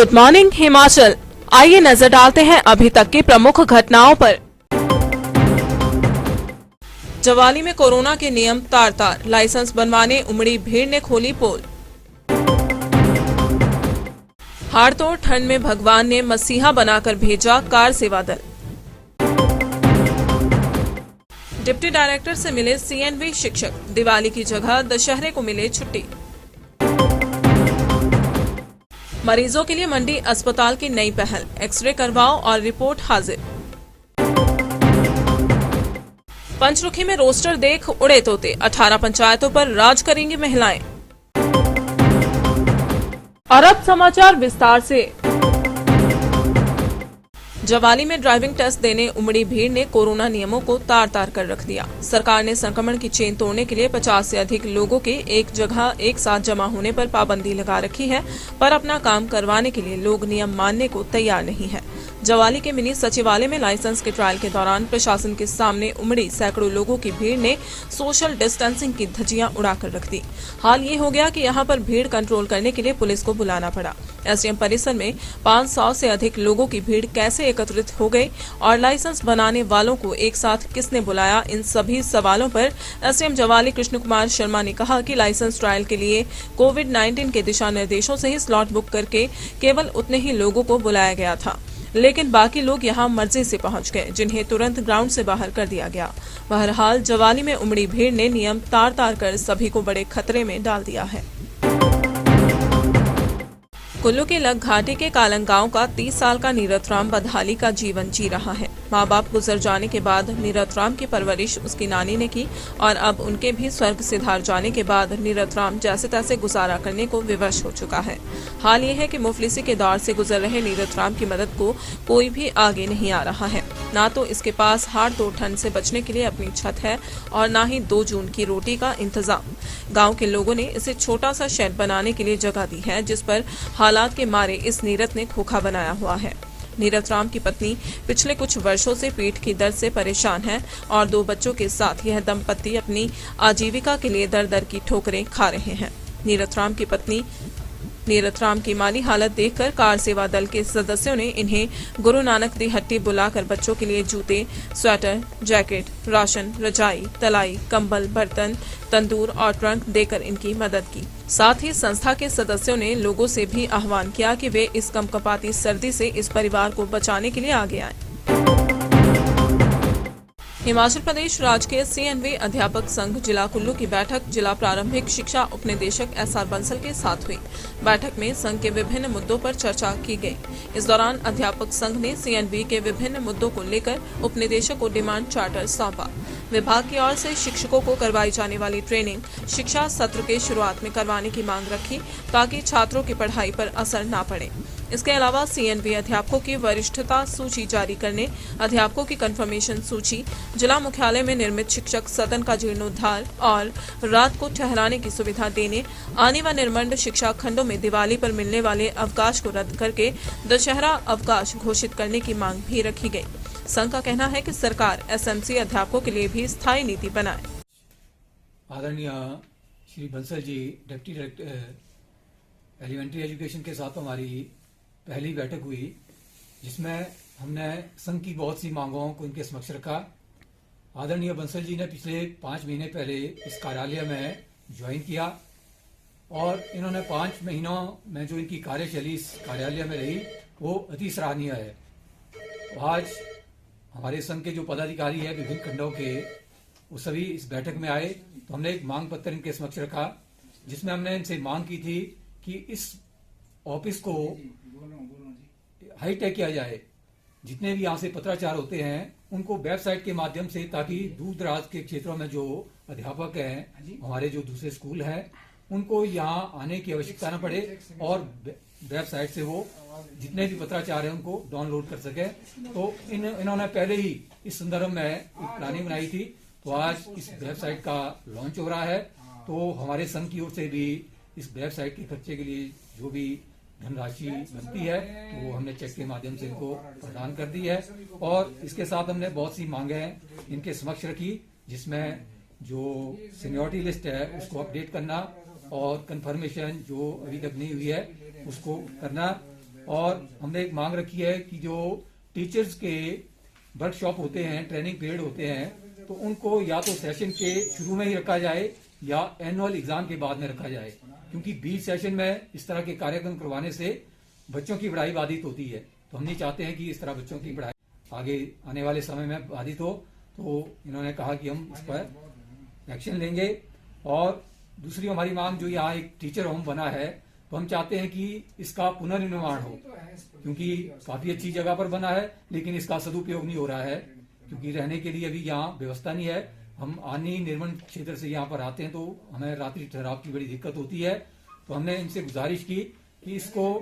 Good morning Himachal. आइए नजर डालते हैं अभी तक की प्रमुख घटनाओं पर। जवाली में कोरोना के नियम तार तार, लाइसेंस बनवाने उमड़ी भीड़ ने खोली पोल। हाड़तोड़ ठंड में भगवान ने मसीहा बनाकर भेजा कार सेवा दल। डिप्टी डायरेक्टर से मिले सीएनवी शिक्षक, दिवाली की जगह दशहरे को मिले छुट्टी। मरीजों के लिए मंडी अस्पताल की नई पहल, एक्सरे करवाओ और रिपोर्ट हाजिर। पंचरुखी में रोस्टर देख उड़े तोते, 18 पंचायतों पर राज करेंगी महिलाएं। और अब समाचार विस्तार से। जवाली में ड्राइविंग टेस्ट देने उमड़ी भीड़ ने कोरोना नियमों को तार तार कर रख दिया। सरकार ने संक्रमण की चेन तोड़ने के लिए 50 से अधिक लोगों के एक जगह एक साथ जमा होने पर पाबंदी लगा रखी है, पर अपना काम करवाने के लिए लोग नियम मानने को तैयार नहीं है। जवाली के मिनी सचिवालय में लाइसेंस के ट्रायल के दौरान प्रशासन के सामने उमड़ी सैकड़ों लोगों की भीड़ ने सोशल डिस्टेंसिंग की धज्जियां उड़ाकर रख दी। हाल ये हो गया कि यहां पर भीड़ कंट्रोल करने के लिए पुलिस को बुलाना पड़ा। एसडीएम परिसर में 500 से अधिक लोगों की भीड़ कैसे एकत्रित हो गई और लाइसेंस बनाने वालों को एक साथ किसने बुलाया, इन सभी सवालों पर एसडीएम जवाली कृष्ण कुमार शर्मा ने कहा कि लाइसेंस ट्रायल के लिए कोविड-19 के दिशा निर्देशों से ही स्लॉट बुक करके केवल उतने ही लोगों को बुलाया गया था, लेकिन बाकी लोग यहां मर्जी से पहुंच गए, जिन्हें तुरंत ग्राउंड से बाहर कर दिया गया। बहरहाल जवाली में उमड़ी भीड़ ने नियम तार तार कर सभी को बड़े खतरे में डाल दिया है। कुल्लू के लग घाटी के कालंग गांव का 30 साल का नीरज राम बदहाली का जीवन जी रहा है। माँ बाप गुजर जाने के बाद नीरज राम की परवरिश उसकी नानी ने की और अब उनके भी स्वर्ग सिधार जाने के बाद नीरज राम जैसे तैसे गुजारा करने को विवश हो चुका है। हाल ये है कि मुफलिसी के दौर से गुजर रहे नीरज राम की मदद को कोई भी आगे नहीं आ रहा है। ना तो इसके पास हाड़ तोड़ ठंड से बचने के लिए अपनी छत है और ना ही 2 जून की रोटी का इंतजाम। गांव के लोगों ने इसे छोटा सा शेड बनाने के लिए जगह दी है, जिस पर हालात के मारे इस नीरज ने खोखा बनाया हुआ है। नीरज राम की पत्नी पिछले कुछ वर्षों से पीठ की दर्द से परेशान है और 2 बच्चों के साथ यह दंपत्ति अपनी आजीविका के लिए दर दर की ठोकरें खा रहे हैं। नीरज राम की माली हालत देखकर कार सेवा दल के सदस्यों ने इन्हें गुरु नानक दी हट्टी बुलाकर बच्चों के लिए जूते, स्वेटर, जैकेट, राशन, रजाई, तलाई, कंबल, बर्तन, तंदूर और ट्रंक देकर इनकी मदद की। साथ ही संस्था के सदस्यों ने लोगों से भी आह्वान किया कि वे इस कंपकपाती सर्दी से इस परिवार को बचाने के लिए आगे आएं। हिमाचल प्रदेश राजकीय सीएनवी अध्यापक संघ जिला कुल्लू की बैठक जिला प्रारंभिक शिक्षा उपनिदेशक एसआर बंसल के साथ हुई। बैठक में संघ के विभिन्न मुद्दों पर चर्चा की गई। इस दौरान अध्यापक संघ ने सीएनवी के विभिन्न मुद्दों को लेकर उपनिदेशक को डिमांड चार्टर सौंपा। विभाग की ओर से शिक्षकों को करवाई जाने वाली ट्रेनिंग शिक्षा सत्र के शुरुआत में करवाने की मांग रखी, ताकि छात्रों की पढ़ाई पर असर न पड़े। इसके अलावा सीएनवी अध्यापकों की वरिष्ठता सूची जारी करने, अध्यापकों की कंफर्मेशन सूची, जिला मुख्यालय में निर्मित शिक्षक सदन का जीर्णोद्धार और रात को ठहराने की सुविधा देने, आने व निर्मंड शिक्षा खंडों में दिवाली पर मिलने वाले अवकाश को रद्द करके दशहरा अवकाश घोषित करने की मांग भी रखी गई। संघ का कहना है कि सरकार एसएमसी अध्यापकों के लिए भी स्थायी नीति बनाए। आदरणीय Shri Bansal ji deputy director elementary education के साथ हमारी पहली बैठक हुई, जिसमें हमने संघ की बहुत सी मांगों को इनके समक्ष रखा। आदरणीय बंसल जी ने पिछले 5 महीने पहले इस कार्यालय में ज्वाइन किया और इन्होंने 5 महीनों में जो इनकी कार्यशैली इस कार्यालय में रही वो अति सराहनीय है। आज हमारे संघ के जो पदाधिकारी हैं विभिन्न खंडों के, वो सभी इस बैठक में आए, तो हमने एक मांग पत्र इनके समक्ष रखा, जिसमें हमने इनसे मांग की थी कि इस ऑफिस को हाईटेक किया जाए। जितने भी यहाँ से पत्राचार होते हैं उनको वेबसाइट के माध्यम से, ताकि दूर दराज के क्षेत्रों में जो अध्यापक हैं, हमारे जो दूसरे स्कूल हैं, उनको यहाँ आने की आवश्यकता न पड़े और वेबसाइट से वो जितने भी पत्राचार हैं उनको डाउनलोड कर सके। तो इन्होंने पहले ही इस संदर्भ में एक प्लानिंग बनाई थी, तो आज इस वेबसाइट का लॉन्च हो रहा है। तो हमारे संघ की ओर से भी इस वेबसाइट के खर्चे के लिए जो भी धनराशि बनती है तो वो हमने चेक के माध्यम से इनको प्रदान कर दी है। और इसके साथ हमने बहुत सी मांगें इनके समक्ष रखी, जिसमें जो सीनियरिटी लिस्ट है उसको अपडेट करना और कंफर्मेशन जो अभी तक नहीं हुई है उसको करना, और हमने एक मांग रखी है कि जो टीचर्स के वर्कशॉप होते हैं, ट्रेनिंग पीरियड होते हैं, तो उनको या तो सेशन के शुरू में ही रखा जाए या एनुअल एग्जाम के बाद में रखा जाए, क्योंकि बीच सेशन में इस तरह के कार्यक्रम करवाने से बच्चों की पढ़ाई बाधित होती है। तो हम नहीं चाहते हैं कि इस तरह बच्चों की पढ़ाई आगे आने वाले समय में बाधित हो। तो इन्होंने कहा कि हम इस पर एक्शन लेंगे। और दूसरी हमारी मांग, जो यहाँ एक टीचर होम बना है, तो हम चाहते हैं कि इसका पुनर्निर्माण हो, क्योंकि काफी अच्छी जगह पर बना है लेकिन इसका सदुपयोग नहीं हो रहा है, क्योंकि रहने के लिए अभी यहाँ व्यवस्था नहीं है। हम आनी निर्माण क्षेत्र से यहाँ पर आते हैं तो हमें रात्रि ठहराव की बड़ी दिक्कत होती है। तो हमने इनसे गुजारिश की कि इसको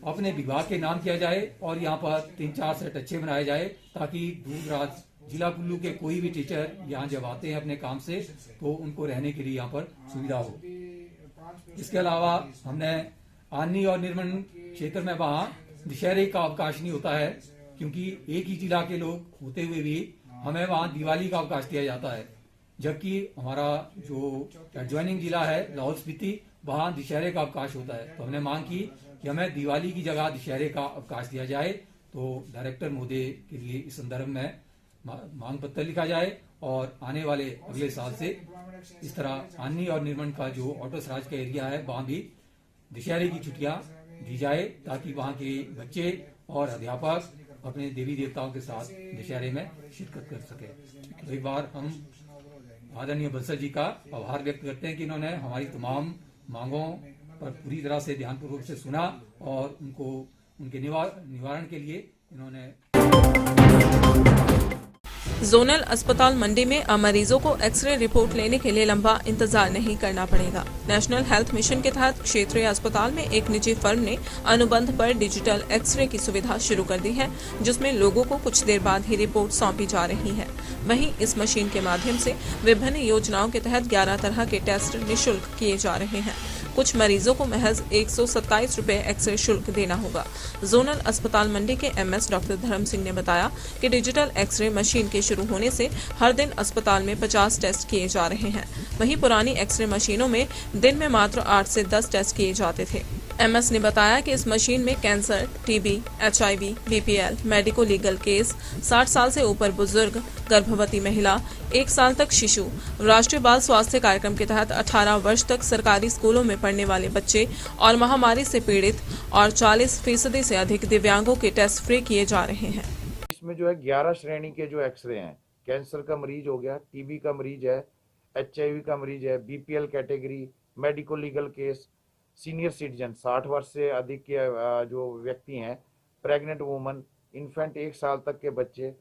अपने विभाग के नाम किया जाए और यहाँ पर 3-4 सेट अच्छे बनाए जाए, ताकि दूर दराज जिला कुल्लू के कोई भी टीचर यहाँ जब आते हैं अपने काम से तो उनको रहने के लिए यहाँ पर सुविधा हो। इसके अलावा हमने आनी और निर्माण क्षेत्र में वहाँ दशहरे का अवकाश नहीं होता है, क्योंकि एक ही जिला के लोग होते हुए भी हमें वहाँ दिवाली का अवकाश दिया जाता है, जबकि हमारा जो एडजॉइनिंग जिला है लाहौल स्पीति, वहाँ दशहरे का अवकाश होता है। तो हमने मांग की कि हमें दिवाली की जगह दशहरे का अवकाश दिया जाए। तो डायरेक्टर महोदय के लिए इस संदर्भ में मांग पत्र लिखा जाए और आने वाले अगले साल से इस तरह आनी और निर्माण का जो ऑटो सराज का एरिया है वहाँ भी दशहरे की छुट्टियां दी जाए, ताकि वहाँ के बच्चे और अध्यापक अपने देवी देवताओं के साथ दशहरे में शिरकत कर सके। तो एक बार हम आदरणीय बंसल जी का आभार व्यक्त करते हैं कि इन्होंने हमारी तमाम मांगों पर पूरी तरह से ध्यानपूर्वक से सुना और उनको उनके निवारण के लिए इन्होंने जोनल अस्पताल मंडी में अब मरीजों को एक्सरे रिपोर्ट लेने के लिए लंबा इंतजार नहीं करना पड़ेगा। नेशनल हेल्थ मिशन के तहत क्षेत्रीय अस्पताल में एक निजी फर्म ने अनुबंध पर डिजिटल एक्सरे की सुविधा शुरू कर दी है, जिसमें लोगों को कुछ देर बाद ही रिपोर्ट सौंपी जा रही है। वहीं इस मशीन के माध्यम से विभिन्न योजनाओं के तहत 11 तरह के टेस्ट निःशुल्क किए जा रहे हैं। कुछ मरीजों को महज 127 रुपए एक्सरे शुल्क देना होगा। जोनल अस्पताल मंडी के एमएस डॉक्टर धर्म सिंह ने बताया कि डिजिटल एक्सरे मशीन के शुरू होने से हर दिन अस्पताल में 50 टेस्ट किए जा रहे हैं। वहीं पुरानी एक्सरे मशीनों में दिन में मात्र 8 से 10 टेस्ट किए जाते थे। एमएस ने बताया कि इस मशीन में cancer, TB, HIV, BPL, medico legal case, 60 साल से ऊपर बुजुर्ग, गर्भवती महिला, 1 साल तक शिशु, राष्ट्रीय बाल स्वास्थ्य कार्यक्रम के तहत 18 वर्ष तक सरकारी स्कूलों में पढ़ने वाले बच्चे और महामारी से पीड़ित और 40% से अधिक दिव्यांगों के टेस्ट फ्री किए जा रहे हैं। इसमें जो है 11 श्रेणी के जो एक्सरे हैं, कैंसर का मरीज हो गया, टीबी का मरीज है, एचआईवी का मरीज है, BPL category, medico legal case, senior citizen 60 वर्ष से अधिक के जो व्यक्ति हैं, प्रेग्नेंट वुमन, इन्फेंट 1 साल तक के बच्चे,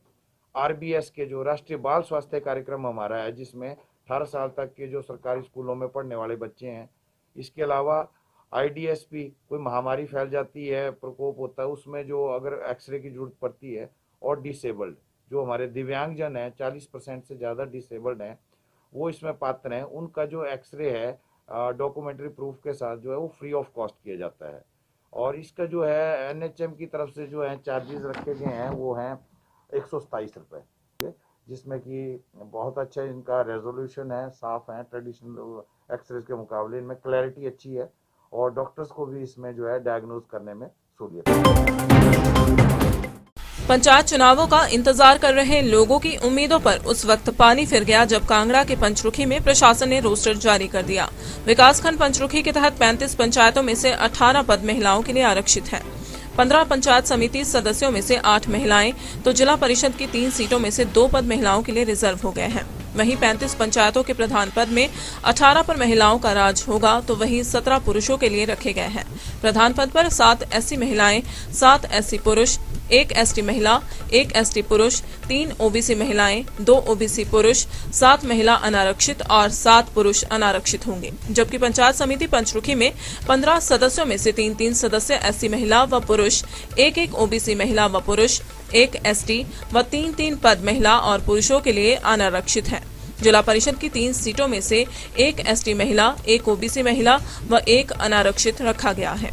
आरबीएस के जो राष्ट्रीय बाल स्वास्थ्य कार्यक्रम हमारा है जिसमें 18 साल तक के जो सरकारी स्कूलों में पढ़ने वाले बच्चे हैं। इसके अलावा आईडीएसपी, कोई महामारी फैल जाती है, प्रकोप होता है, उसमें जो अगर एक्सरे की जरूरत पड़ती है, और डिसेबल्ड जो हमारे दिव्यांगजन हैं, 40% से ज़्यादा डिसेबल्ड हैं, वो इसमें पात्र हैं। उनका जो एक्सरे है डॉक्यूमेंट्री प्रूफ के साथ जो है वो फ्री ऑफ कॉस्ट किया जाता है। और इसका जो है एनएचएम की तरफ से जो है चार्जेस रखे गए हैं वो हैं 127 रुपये, जिसमें कि बहुत अच्छा इनका रेजोल्यूशन है, साफ है, ट्रेडिशनल एक्सरे के मुकाबले इनमें क्लैरिटी अच्छी है और डॉक्टर्स को भी इसमें जो है डायग्नोज करने में सहूलियत है। पंचायत चुनावों का इंतजार कर रहे लोगों की उम्मीदों पर उस वक्त पानी फिर गया जब कांगड़ा के पंचरुखी में प्रशासन ने रोस्टर जारी कर दिया। विकासखंड पंचरुखी के तहत 35 पंचायतों में से 18 पद महिलाओं के लिए आरक्षित हैं। 15 पंचायत समिति सदस्यों में से 8 महिलाएं, तो जिला परिषद की 3 सीटों में से 2 पद महिलाओं के लिए रिजर्व हो गए हैं। वहीं 35 पंचायतों के प्रधान पद में 18 पर महिलाओं का राज होगा, तो वहीं 17 पुरुषों के लिए रखे गए हैं। प्रधान पद पर 7 एससी महिलाएं, 7 एससी पुरुष, 1 एसटी महिला, 1 एसटी पुरुष, 3 ओबीसी महिलाएं, 2 ओबीसी पुरुष, 7 महिला अनारक्षित और 7 पुरुष अनारक्षित होंगे। जबकि पंचायत समिति पंचरुखी में 15 सदस्यों में से 3-3 सदस्य एससी महिला व पुरुष, 1-1 ओबीसी महिला व पुरुष, 1 एसटी व 3-3 पद महिला और पुरुषों के लिए अनारक्षित है। जिला परिषद की 3 सीटों में से 1 एसटी महिला, 1 ओबीसी महिला व 1 अनारक्षित रखा गया है।